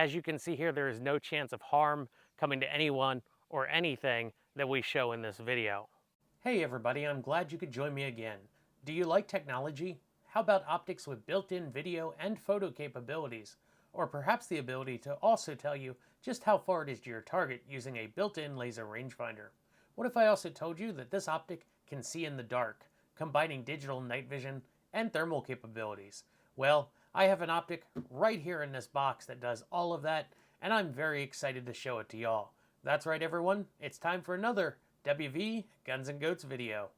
As you can see here, there is no chance of harm coming to anyone or anything that we show in this video. Hey everybody, I'm glad you could join me again. Do you like technology? How about optics with built-in video and photo capabilities? Or perhaps the ability to also tell you just how far it is to your target using a built-in laser rangefinder? What if I also told you that this optic can see in the dark, combining digital night vision and thermal capabilities? Well, I have an optic right here in this box that does all of that, and I'm very excited to show it to y'all. That's right everyone, it's time for another WV Guns and Goats video.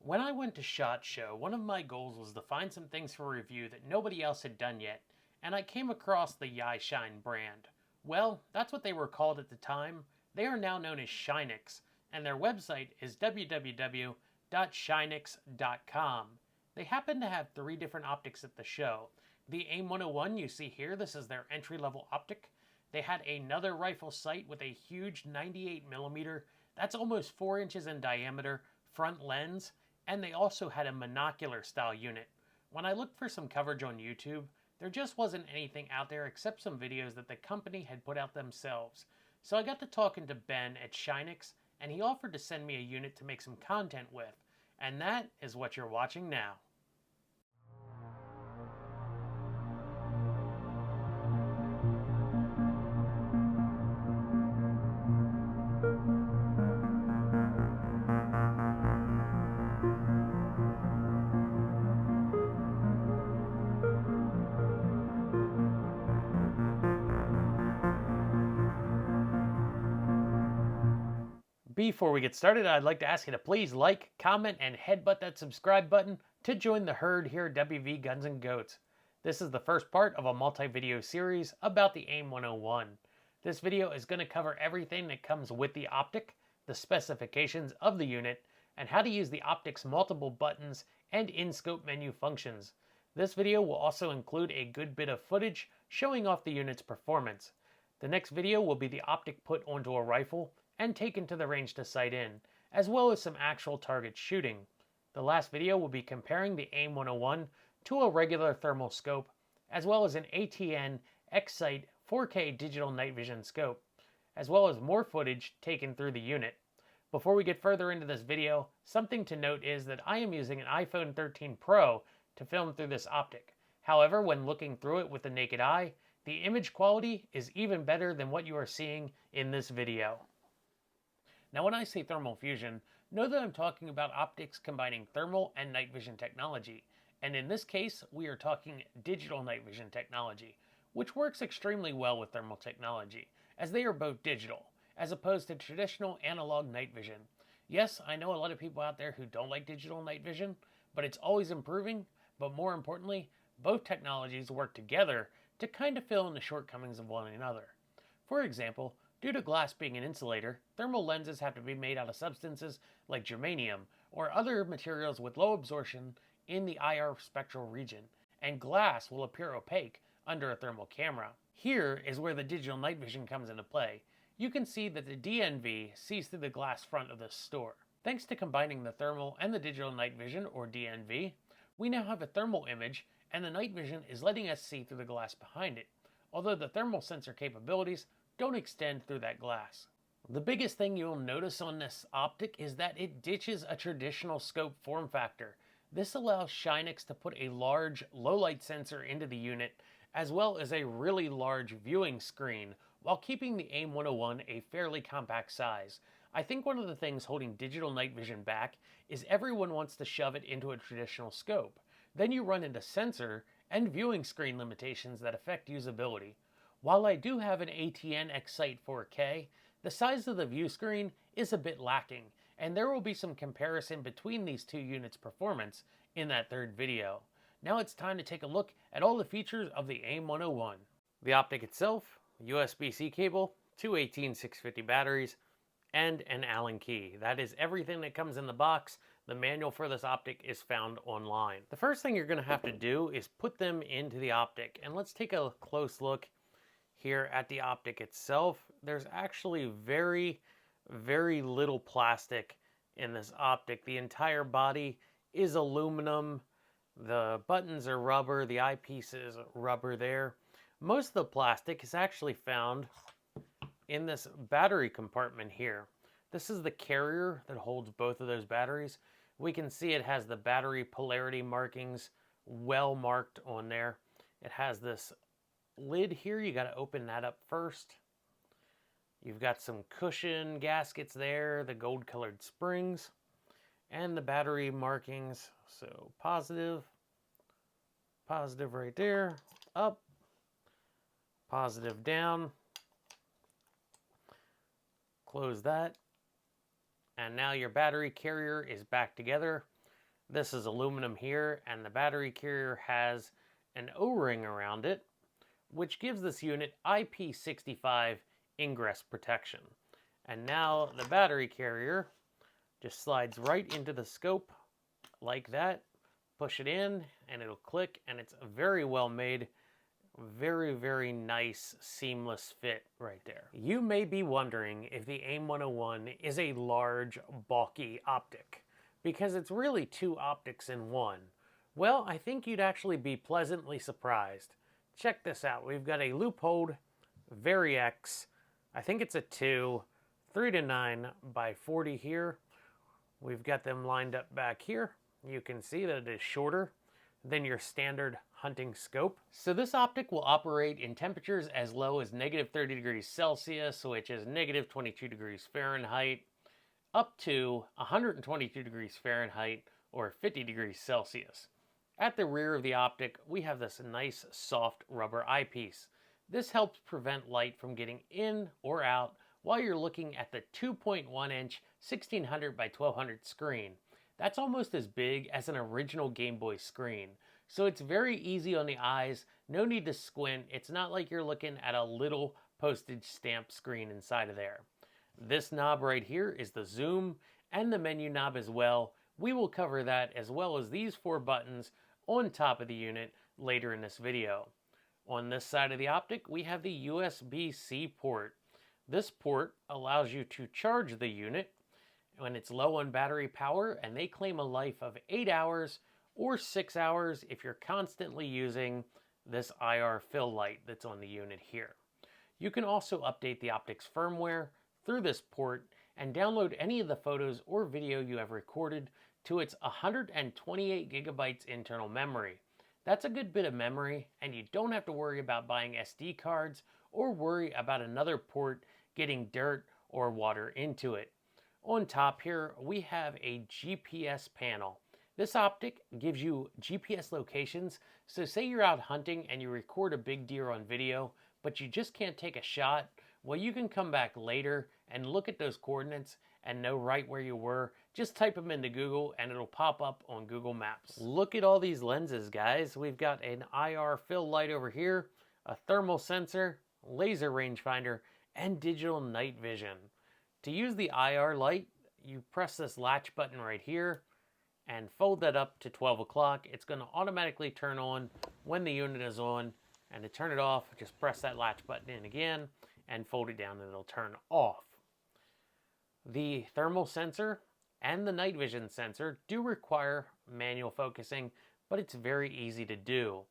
When I went to SHOT Show, one of my goals was to find some things for review that nobody else had done yet, and I came across the Shine brand. Well, that's what they were called at the time. They are now known as Shinenyx, and their website is www.shinenyx.com. They happen to have 3 different optics at the show. The AIM 101 you see here, this is their entry-level optic. They had another rifle sight with a huge 98mm, that's almost 4 inches in diameter, front lens, and they also had a monocular style unit. When I looked for some coverage on YouTube, there just wasn't anything out there except some videos that the company had put out themselves. So I got to talking to Ben at Shinenyx, and he offered to send me a unit to make some content with. And that is what you're watching now. Before we get started, I'd like to ask you to please like, comment, and headbutt that subscribe button to join the herd here at WV Guns and Goats. This is the first part of a multi-video series about the AIM 101. This video is going to cover everything that comes with the optic, the specifications of the unit, and how to use the optic's multiple buttons and in-scope menu functions. This video will also include a good bit of footage showing off the unit's performance. The next video will be the optic put onto a rifle and taken to the range to sight in, as well as some actual target shooting. The last video will be comparing the AIM 101 to a regular thermal scope, as well as an ATN X-Sight 4K digital night vision scope, as well as more footage taken through the unit. Before we get further into this video, something to note is that I am using an iPhone 13 Pro to film through this optic. However, when looking through it with the naked eye, the image quality is even better than what you are seeing in this video. Now when I say thermal fusion, know that I'm talking about optics combining thermal and night vision technology, and in this case we are talking digital night vision technology, which works extremely well with thermal technology, as they are both digital, as opposed to traditional analog night vision. Yes, I know a lot of people out there who don't like digital night vision, but it's always improving, but more importantly, both technologies work together to kind of fill in the shortcomings of one another. For example, due to glass being an insulator, thermal lenses have to be made out of substances like germanium or other materials with low absorption in the IR spectral region, and glass will appear opaque under a thermal camera. Here is where the digital night vision comes into play. You can see that the DNV sees through the glass front of this store. Thanks to combining the thermal and the digital night vision, or DNV, we now have a thermal image, and the night vision is letting us see through the glass behind it, although the thermal sensor capabilities don't extend through that glass. The biggest thing you'll notice on this optic is that it ditches a traditional scope form factor. This allows Shinenyx to put a large low-light sensor into the unit, as well as a really large viewing screen, while keeping the AIM 101 a fairly compact size. I think one of the things holding digital night vision back is everyone wants to shove it into a traditional scope. Then you run into sensor and viewing screen limitations that affect usability. While I do have an ATN X-Sight 4K, the size of the view screen is a bit lacking, and there will be some comparison between these two units' performance in that third video. Now it's time to take a look at all the features of the AIM 101. The optic itself, USB-C cable, two 18650 batteries, and an Allen key. That is everything that comes in the box. The manual for this optic is found online. The first thing you're going to have to do is put them into the optic. And let's take a close look here at the optic itself. There's actually very, very little plastic in this optic. The entire body is aluminum. The buttons are rubber. The eyepiece is rubber there. Most of the plastic is actually found in this battery compartment here. This is the carrier that holds both of those batteries. We can see it has the battery polarity markings well marked on there. It has this lid here. You got to open that up first. You've got some cushion gaskets there, the gold colored springs, and the battery markings. So positive, positive right there, up, positive down. Close that. And now your battery carrier is back together. This is aluminum here, and the battery carrier has an O-ring around it, which gives this unit IP65 ingress protection. And now the battery carrier just slides right into the scope like that. Push it in, and it'll click, and it's very well made. Very, very nice, seamless fit right there. You may be wondering if the AIM 101 is a large, bulky optic, because it's really two optics in one. Well, I think you'd actually be pleasantly surprised. Check this out. We've got a Leupold Vari-X. I think it's a 2, 3-9 by 40 here. We've got them lined up back here. You can see that it is shorter than your standard hunting scope. So this optic will operate in temperatures as low as -30 degrees Celsius, which is -22 degrees Fahrenheit, up to 122 degrees Fahrenheit or 50 degrees Celsius. At the rear of the optic, we have this nice soft rubber eyepiece. This helps prevent light from getting in or out while you're looking at the 2.1-inch 1600 by 1200 screen. That's almost as big as an original Game Boy screen. So it's very easy on the eyes, no need to squint. It's not like you're looking at a little postage stamp screen inside of there. This knob right here is the zoom and the menu knob as well. We will cover that as well as these 4 buttons on top of the unit later in this video. On this side of the optic, we have the USB-C port. This port allows you to charge the unit when it's low on battery power, and they claim a life of 8 hours or 6 hours if you're constantly using this IR fill light that's on the unit here. You can also update the optic's firmware through this port and download any of the photos or video you have recorded to its 128 gigabytes internal memory. That's a good bit of memory, and you don't have to worry about buying SD cards or worry about another port getting dirt or water into it. On top here, we have a GPS panel. This optic gives you GPS locations, so say you're out hunting and you record a big deer on video, but you just can't take a shot. Well, you can come back later and look at those coordinates and know right where you were. Just type them into Google and it'll pop up on Google Maps. Look at all these lenses, guys. We've got an IR fill light over here, a thermal sensor, laser rangefinder, and digital night vision. To use the IR light, you press this latch button right here and fold that up to 12 o'clock. It's going to automatically turn on when the unit is on. And to turn it off, just press that latch button in again and fold it down and it'll turn off. The thermal sensor and the night vision sensor do require manual focusing, but it's very easy to do.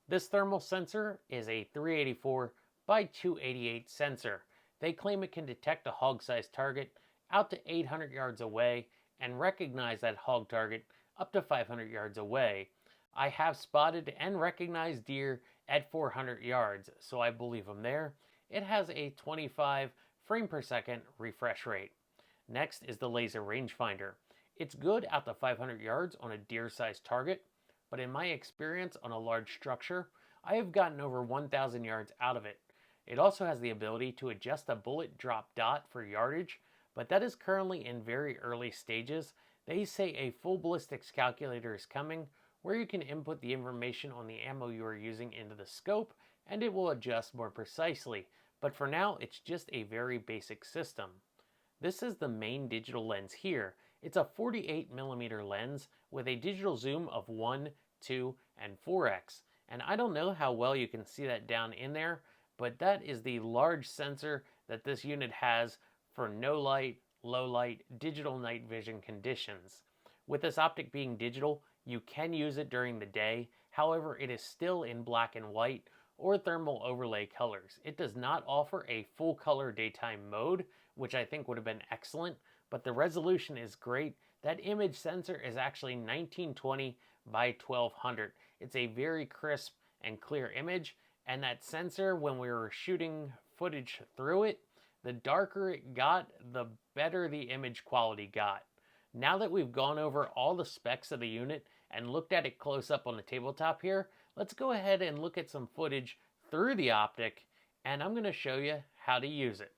This thermal sensor is a 384 by 288 sensor. They claim it can detect a hog-sized target out to 800 yards away and recognize that hog target up to 500 yards away. I have spotted and recognized deer at 400 yards, so I believe them there. It has a 25 frame per second refresh rate. Next is the laser rangefinder. It's good out to 500 yards on a deer-sized target, but in my experience on a large structure, I have gotten over 1,000 yards out of it. It also has the ability to adjust the bullet drop dot for yardage, but that is currently in very early stages. They say a full ballistics calculator is coming, where you can input the information on the ammo you are using into the scope, and it will adjust more precisely. But for now, it's just a very basic system. This is the main digital lens here. It's a 48mm lens with a digital zoom of 1, 2, and 4x. And I don't know how well you can see that down in there, but that is the large sensor that this unit has for no light, low light, digital night vision conditions. With this optic being digital, you can use it during the day. However, it is still in black and white or thermal overlay colors. It does not offer a full color daytime mode, which I think would have been excellent, but the resolution is great. That image sensor is actually 1920 by 1200. It's a very crisp and clear image, and that sensor, when we were shooting footage through it, the darker it got, the better the image quality got. Now that we've gone over all the specs of the unit and looked at it close up on the tabletop here, let's go ahead and look at some footage through the optic, and I'm going to show you how to use it.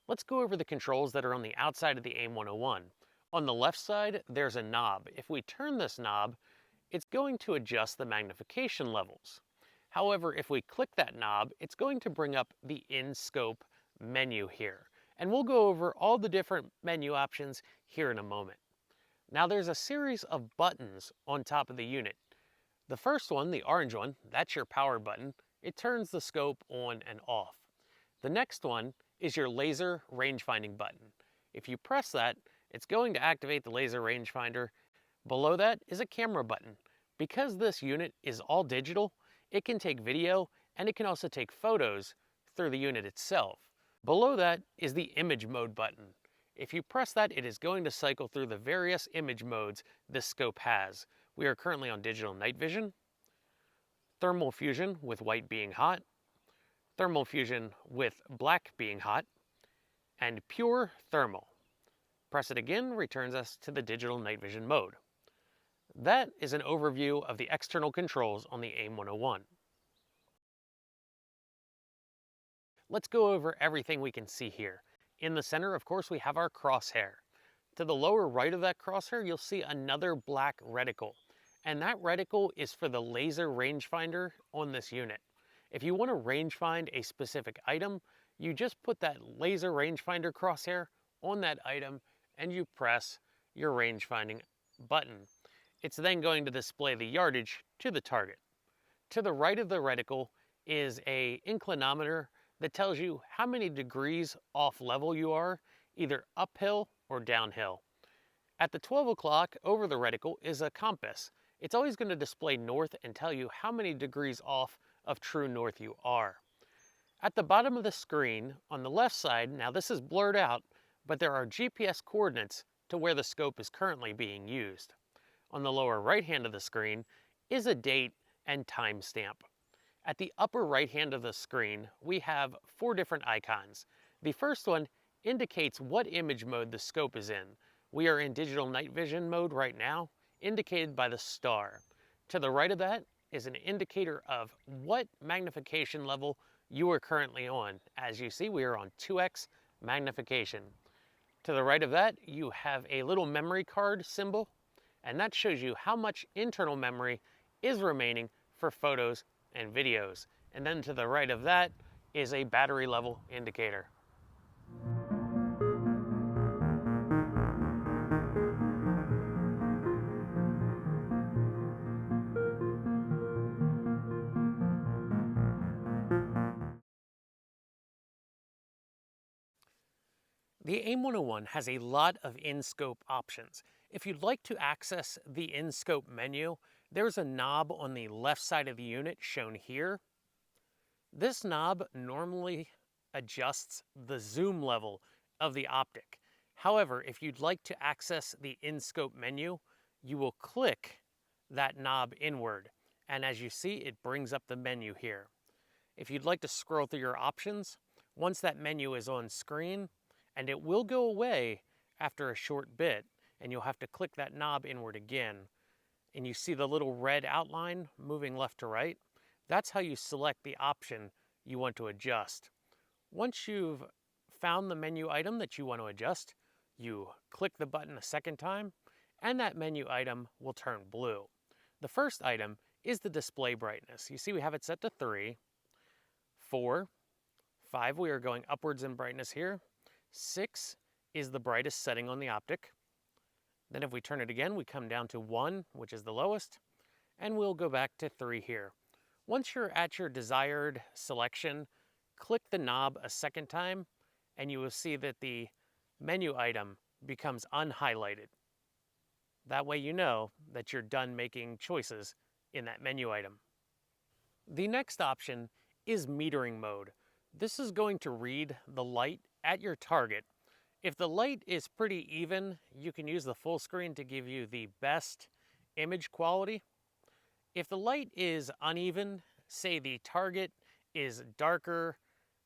Let's go over the controls that are on the outside of the AIM 101. On the left side, there's a knob. If we turn this knob, it's going to adjust the magnification levels. However, if we click that knob, it's going to bring up the in-scope menu here. And we'll go over all the different menu options here in a moment. Now there's a series of buttons on top of the unit. The first one, the orange one, that's your power button. It turns the scope on and off. The next one is your laser rangefinding button. If you press that, it's going to activate the laser rangefinder. Below that is a camera button. Because this unit is all digital, it can take video and it can also take photos through the unit itself. Below that is the image mode button. If you press that, it is going to cycle through the various image modes this scope has. We are currently on digital night vision, thermal fusion with white being hot, thermal fusion with black being hot, and pure thermal. Press it again, returns us to the digital night vision mode. That is an overview of the external controls on the AIM 101. Let's go over everything we can see here. In the center, of course, we have our crosshair. To the lower right of that crosshair, you'll see another black reticle. And that reticle is for the laser rangefinder on this unit. If you want to rangefind a specific item, you just put that laser rangefinder crosshair on that item and you press your rangefinding button. It's then going to display the yardage to the target. To the right of the reticle is an inclinometer that tells you how many degrees off level you are, either uphill or downhill. At the 12 o'clock over the reticle is a compass. It's always going to display north and tell you how many degrees off of true north you are. At the bottom of the screen, on the left side, now this is blurred out, but there are GPS coordinates to where the scope is currently being used. On the lower right hand of the screen is a date and timestamp. At the upper right hand of the screen, we have 4 different icons. The first one indicates what image mode the scope is in. We are in digital night vision mode right now, indicated by the star. To the right of that is an indicator of what magnification level you are currently on. As you see, we are on 2x magnification. To the right of that, you have a little memory card symbol, and that shows you how much internal memory is remaining for photos and videos. And then to the right of that is a battery level indicator. The AIM 101 has a lot of in-scope options. If you'd like to access the in-scope menu, there's a knob on the left side of the unit shown here. This knob normally adjusts the zoom level of the optic. However, if you'd like to access the in-scope menu, you will click that knob inward. And as you see, it brings up the menu here. If you'd like to scroll through your options, once that menu is on screen, and it will go away after a short bit, and you'll have to click that knob inward again, and you see the little red outline moving left to right, that's how you select the option you want to adjust. Once you've found the menu item that you want to adjust, you click the button a second time, and that menu item will turn blue. The first item is the display brightness. You see we have it set to 3, 4, 5, we are going upwards in brightness here. 6 is the brightest setting on the Optic. Then if we turn it again, we come down to 1, which is the lowest, and we'll go back to 3 here. Once you're at your desired selection, click the knob a second time, and you will see that the menu item becomes unhighlighted. That way you know that you're done making choices in that menu item. The next option is metering mode. This is going to read the light at your target. If the light is pretty even, you can use the full screen to give you the best image quality. If the light is uneven, say the target is darker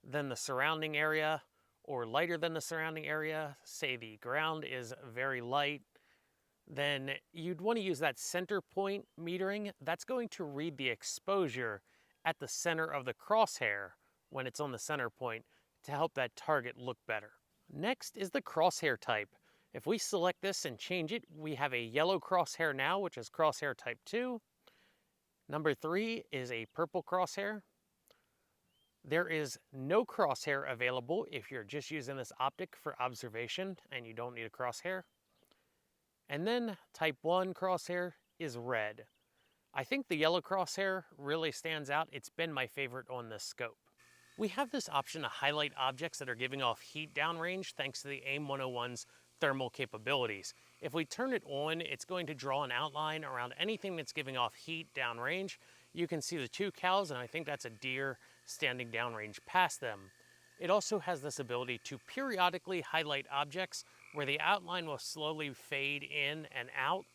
than the surrounding area or lighter than the surrounding area, say the ground is very light, then you'd want to use that center point metering. That's going to read the exposure at the center of the crosshair when it's on the center point to help that target look better. Next is the crosshair type. If we select this and change it, we have a yellow crosshair now, which is crosshair type 2. Number 3 is a purple crosshair. There is no crosshair available if you're just using this Optic for observation and you don't need a crosshair. And then type 1 crosshair is red. I think the yellow crosshair really stands out. It's been my favorite on this scope. We have this option to highlight objects that are giving off heat downrange thanks to the AIM 101's thermal capabilities. If we turn it on, it's going to draw an outline around anything that's giving off heat downrange. You can see the 2 cows, and I think that's a deer standing downrange past them. It also has this ability to periodically highlight objects where the outline will slowly fade in and out,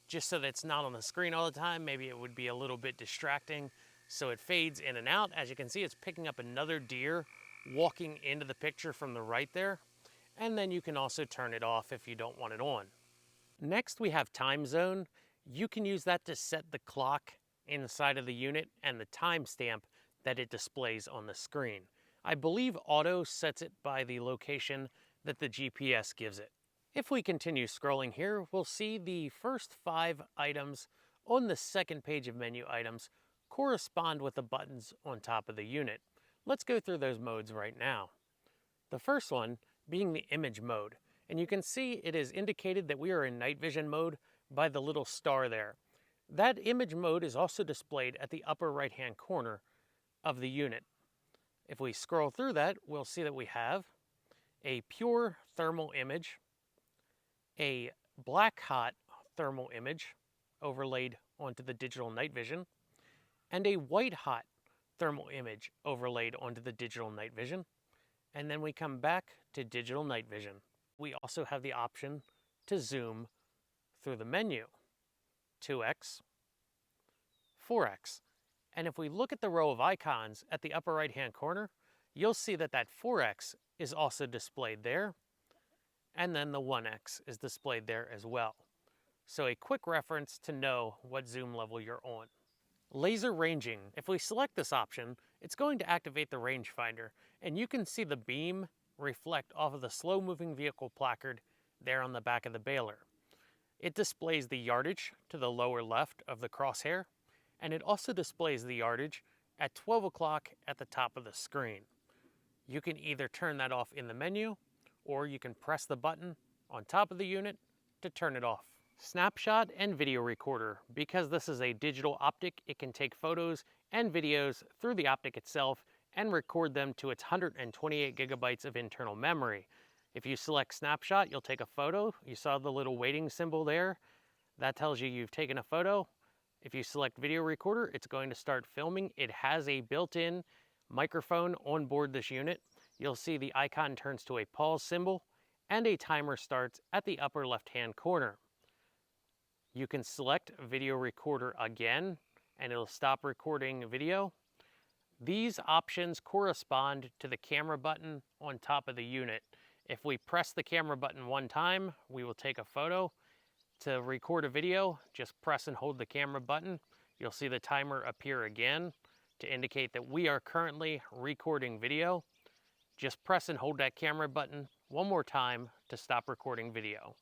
just so that it's not on the screen all the time. Maybe it would be a little bit distracting. So it fades in and out. As you can see, it's picking up another deer walking into the picture from the right there. And then you can also turn it off if you don't want it on. Next, we have time zone. You can use that to set the clock inside of the unit and the timestamp that it displays on the screen. I believe auto sets it by the location that the GPS gives it. If we continue scrolling here, we'll see the first 5 items on the second page of menu items correspond with the buttons on top of the unit. Let's go through those modes right now. The first one being the image mode, and you can see it is indicated that we are in night vision mode by the little star there. That image mode is also displayed at the upper right hand corner of the unit. If we scroll through that, we'll see that we have a pure thermal image, a black hot thermal image overlaid onto the digital night vision, and a white hot thermal image overlaid onto the digital night vision. And then we come back to digital night vision. We also have the option to zoom through the menu, 2x, 4x. And if we look at the row of icons at the upper right hand corner, you'll see that that 4x is also displayed there. And then the 1x is displayed there as well. So a quick reference to know what zoom level you're on. Laser ranging. If we select this option, it's going to activate the rangefinder, and you can see the beam reflect off of the slow moving vehicle placard there on the back of the baler. It displays the yardage to the lower left of the crosshair, and it also displays the yardage at 12 o'clock at the top of the screen. You can either turn that off in the menu, or you can press the button on top of the unit to turn it off. Snapshot and video recorder. Because this is a digital Optic, it can take photos and videos through the Optic itself and record them to its 128 gigabytes of internal memory. If you select snapshot, you'll take a photo. You saw the little waiting symbol there. That tells you you've taken a photo. If you select video recorder, it's going to start filming. It has a built-in microphone on board this unit. You'll see the icon turns to a pause symbol and a timer starts at the upper left-hand corner. You can select video recorder again, and it'll stop recording video. These options correspond to the camera button on top of the unit. If we press the camera button one time, we will take a photo. To record a video, just press and hold the camera button. You'll see the timer appear again to indicate that we are currently recording video. Just press and hold that camera button one more time to stop recording video.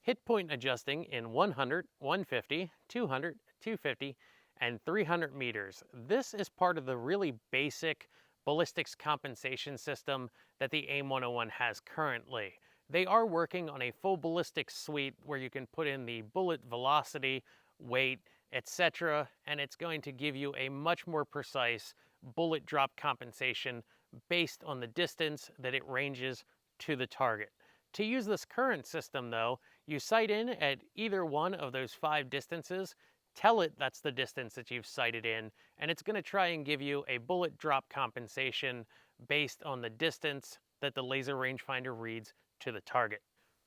Hit point adjusting in 100, 150, 200, 250, and 300 meters. This is part of the really basic ballistics compensation system that the AIM 101 has currently. They are working on a full ballistics suite where you can put in the bullet velocity, weight, etc., and it's going to give you a much more precise bullet drop compensation based on the distance that it ranges to the target. To use this current system though, you sight in at either one of those 5 distances, tell it that's the distance that you've sighted in, and it's going to try and give you a bullet drop compensation based on the distance that the laser rangefinder reads to the target.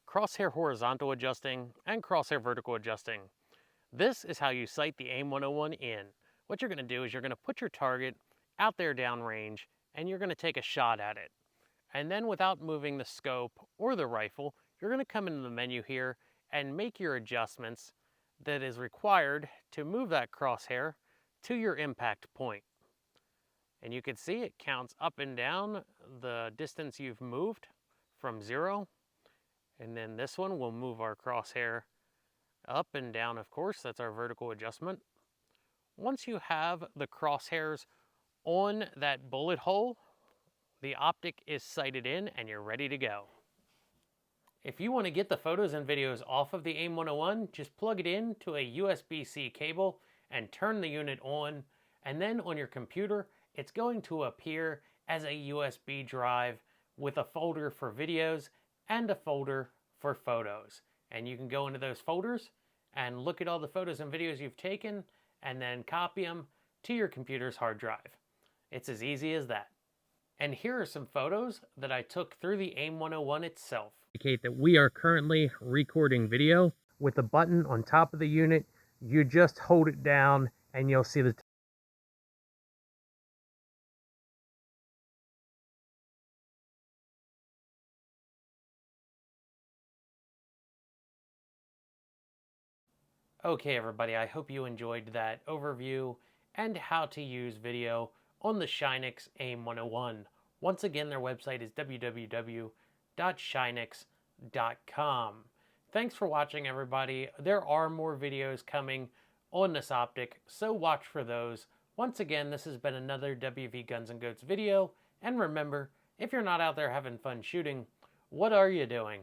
Crosshair horizontal adjusting and crosshair vertical adjusting. This is how you sight the AIM 101 in. What you're going to do is you're going to put your target out there downrange and you're going to take a shot at it. And then without moving the scope or the rifle, you're going to come into the menu here and make your adjustments that is required to move that crosshair to your impact point. And you can see it counts up and down the distance you've moved from 0. And then this one will move our crosshair up and down, of course. That's our vertical adjustment. Once you have the crosshairs on that bullet hole, the optic is sighted in and you're ready to go. If you want to get the photos and videos off of the AIM 101, just plug it in to a USB-C cable and turn the unit on, and then on your computer, it's going to appear as a USB drive with a folder for videos and a folder for photos. And you can go into those folders and look at all the photos and videos you've taken and then copy them to your computer's hard drive. It's as easy as that. And here are some photos that I took through the AIM 101 itself. Indicate that we are currently recording video. With the button on top of the unit, you just hold it down and you'll see the Okay everybody, I hope you enjoyed that overview and how to use video on the Shinenyx AIM 101. Once again, their website is www.shinenyx.com. Thanks for watching everybody. There are more videos coming on this optic, so watch for those. Once again, this has been another WVGunsNGoats video, and remember, if you're not out there having fun shooting, what are you doing?